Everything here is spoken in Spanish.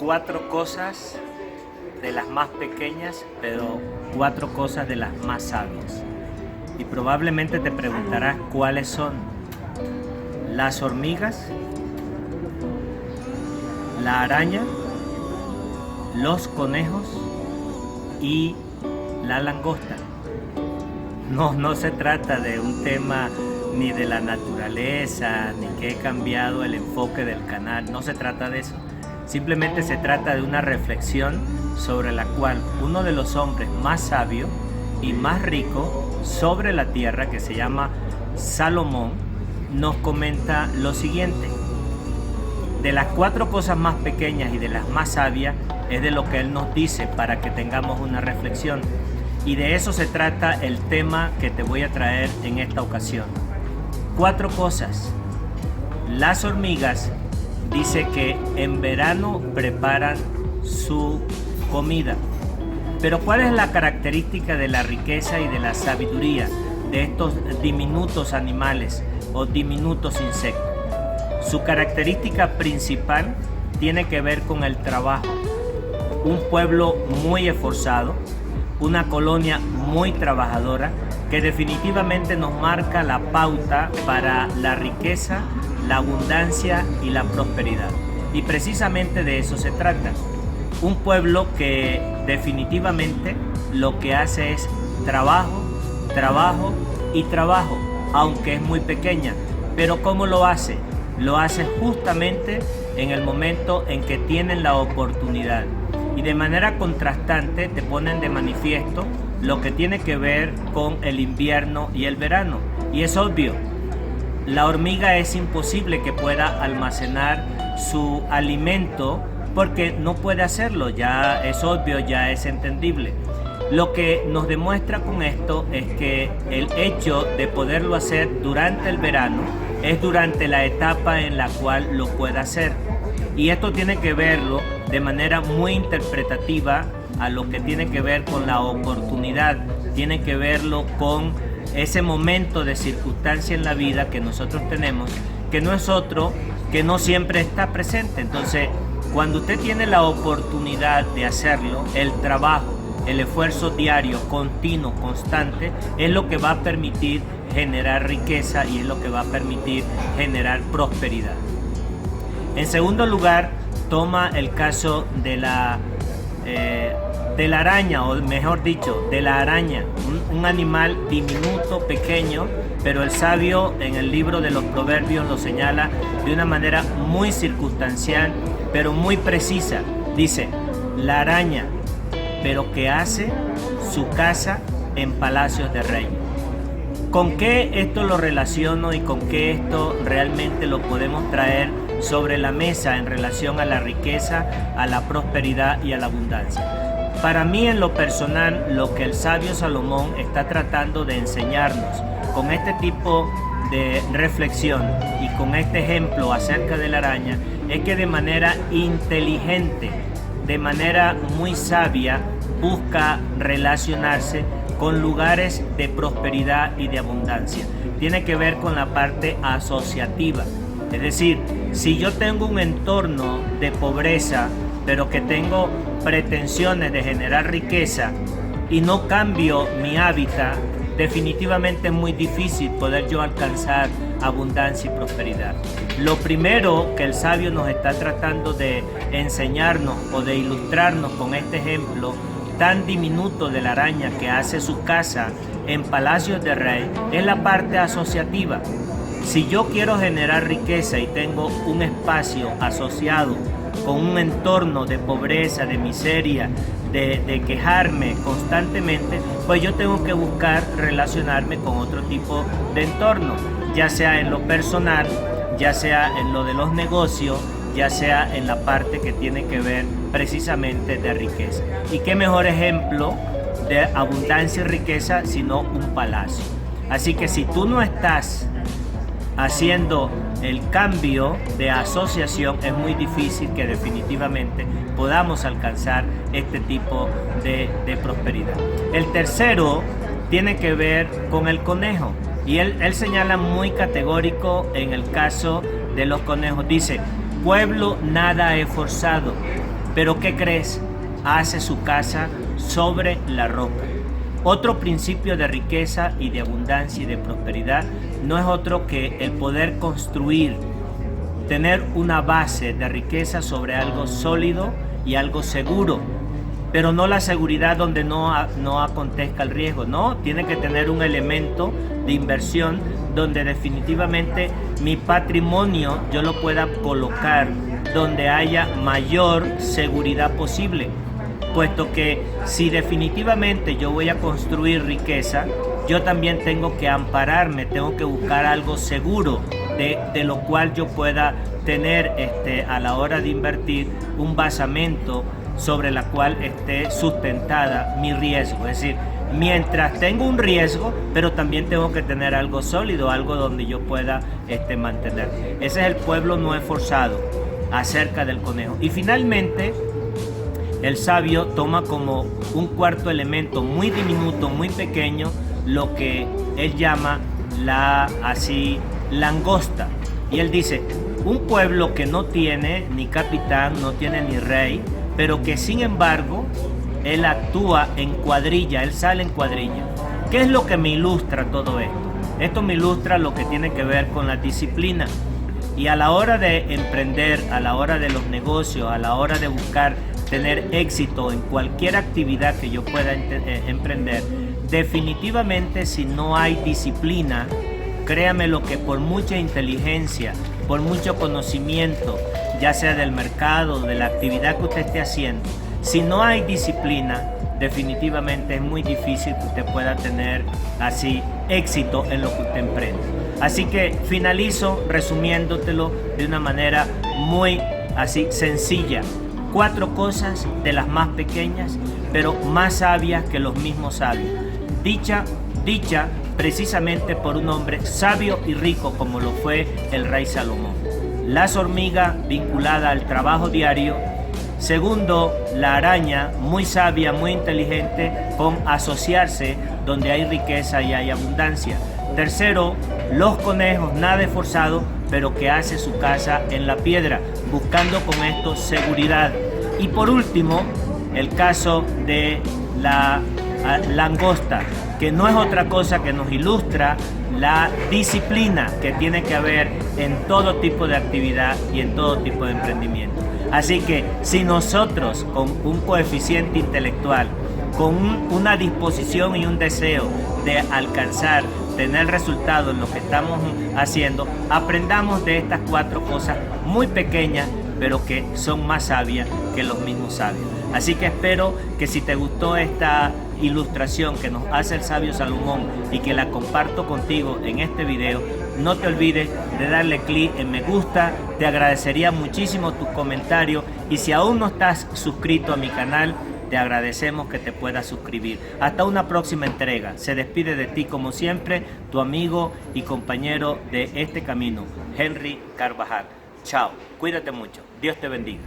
4 cosas de las más pequeñas, pero 4 cosas de las más sabias. Y probablemente te preguntarás cuáles son. Las hormigas, la araña, los conejos y la langosta. No se trata de un tema ni de la naturaleza, ni que he cambiado el enfoque del canal, no se trata de eso. Simplemente se trata de una reflexión sobre la cual uno de los hombres más sabios y más ricos sobre la tierra, que se llama Salomón, nos comenta lo siguiente. De las 4 cosas más pequeñas y de las más sabias es de lo que él nos dice para que tengamos una reflexión. Y de eso se trata el tema que te voy a traer en esta ocasión. 4 cosas. Las hormigas dice que en verano preparan su comida. Pero ¿cuál es la característica de la riqueza y de la sabiduría de estos diminutos animales o diminutos insectos? Su característica principal tiene que ver con el trabajo. Un pueblo muy esforzado, una colonia muy trabajadora, que definitivamente nos marca la pauta para la riqueza, la abundancia y la prosperidad. Y precisamente de eso se trata. Un pueblo que definitivamente lo que hace es trabajo, trabajo y trabajo, aunque es muy pequeña. Pero ¿cómo lo hace? Lo hace justamente en el momento en que tienen la oportunidad. Y de manera contrastante te ponen de manifiesto lo que tiene que ver con el invierno y el verano. Y es obvio, la hormiga es imposible que pueda almacenar su alimento porque no puede hacerlo, ya es obvio, ya es entendible. Lo que nos demuestra con esto es que el hecho de poderlo hacer durante el verano es durante la etapa en la cual lo pueda hacer. Y esto tiene que verlo de manera muy interpretativa a lo que tiene que ver con la oportunidad, tiene que verlo con ese momento de circunstancia en la vida que nosotros tenemos, que no es otro, que no siempre está presente. Entonces, cuando usted tiene la oportunidad de hacerlo, el trabajo, el esfuerzo diario, continuo, constante, es lo que va a permitir generar riqueza y es lo que va a permitir generar prosperidad. En segundo lugar, toma el caso de la araña, o mejor dicho, de la araña, un animal diminuto, pequeño, pero el sabio en el libro de los Proverbios lo señala de una manera muy circunstancial, pero muy precisa. Dice, la araña, pero que hace su casa en palacios de rey. ¿Con qué esto lo relaciono y con qué esto realmente lo podemos traer sobre la mesa en relación a la riqueza, a la prosperidad y a la abundancia? Para mí, en lo personal, lo que el sabio Salomón está tratando de enseñarnos con este tipo de reflexión y con este ejemplo acerca de la araña es que de manera inteligente, de manera muy sabia, busca relacionarse con lugares de prosperidad y de abundancia. Tiene que ver con la parte asociativa. Es decir, si yo tengo un entorno de pobreza, pero que tengo pretensiones de generar riqueza y no cambio mi hábitat, definitivamente es muy difícil poder yo alcanzar abundancia y prosperidad. Lo primero que el sabio nos está tratando de enseñarnos o de ilustrarnos con este ejemplo tan diminuto de la araña que hace su casa en palacios de rey es la parte asociativa. Si yo quiero generar riqueza y tengo un espacio asociado con un entorno de pobreza, de miseria, de quejarme constantemente, pues yo tengo que buscar relacionarme con otro tipo de entorno, ya sea en lo personal, ya sea en lo de los negocios, ya sea en la parte que tiene que ver precisamente de riqueza. Y qué mejor ejemplo de abundancia y riqueza sino un palacio. Así que si tú no estás haciendo el cambio de asociación, es muy difícil que definitivamente podamos alcanzar este tipo de prosperidad. El tercero tiene que ver con el conejo, y él señala muy categórico en el caso de los conejos. Dice, pueblo nada esforzado, pero ¿qué crees? Hace su casa sobre la roca. Otro principio de riqueza y de abundancia y de prosperidad no es otro que el poder construir, tener una base de riqueza sobre algo sólido y algo seguro, pero no la seguridad donde no acontezca el riesgo, no, tiene que tener un elemento de inversión donde definitivamente mi patrimonio yo lo pueda colocar donde haya mayor seguridad posible, puesto que si definitivamente yo voy a construir riqueza, yo también tengo que ampararme, tengo que buscar algo seguro de lo cual yo pueda tener a la hora de invertir un basamento sobre la cual esté sustentada mi riesgo. Es decir, mientras tengo un riesgo, pero también tengo que tener algo sólido, algo donde yo pueda mantener. Ese es el pueblo no esforzado acerca del conejo. Y finalmente, el sabio toma como un cuarto elemento muy diminuto, muy pequeño, lo que él llama la langosta. Y él dice, un pueblo que no tiene ni capitán, no tiene ni rey, pero que sin embargo él actúa en cuadrilla, él sale en cuadrilla. ¿Qué es lo que me ilustra todo esto? Esto me ilustra lo que tiene que ver con la disciplina. Y a la hora de emprender, a la hora de los negocios, a la hora de buscar tener éxito en cualquier actividad que yo pueda emprender, definitivamente si no hay disciplina, créame lo que por mucha inteligencia, por mucho conocimiento, ya sea del mercado, de la actividad que usted esté haciendo, si no hay disciplina, definitivamente es muy difícil que usted pueda tener éxito en lo que usted emprende. Así que finalizo resumiéndotelo de una manera muy sencilla. 4 cosas de las más pequeñas, pero más sabias que los mismos sabios. Dicha precisamente por un hombre sabio y rico como lo fue el rey Salomón. Las hormigas vinculada al trabajo diario. Segundo, la araña muy sabia, muy inteligente con asociarse donde hay riqueza y hay abundancia. Tercero, los conejos nada esforzado, pero que hace su casa en la piedra, buscando con esto seguridad. Y por último, el caso de la langosta, que no es otra cosa que nos ilustra la disciplina que tiene que haber en todo tipo de actividad y en todo tipo de emprendimiento. Así que si nosotros con un coeficiente intelectual, con una disposición y un deseo de alcanzar, tener resultados en lo que estamos haciendo, aprendamos de estas 4 cosas muy pequeñas, pero que son más sabias que los mismos sabios. Así que espero que si te gustó esta ilustración que nos hace el sabio Salomón y que la comparto contigo en este video, no te olvides de darle clic en me gusta, te agradecería muchísimo tus comentarios y si aún no estás suscrito a mi canal, te agradecemos que te puedas suscribir. Hasta una próxima entrega. Se despide de ti como siempre, tu amigo y compañero de este camino, Henry Carvajal. Chao, cuídate mucho. Dios te bendiga.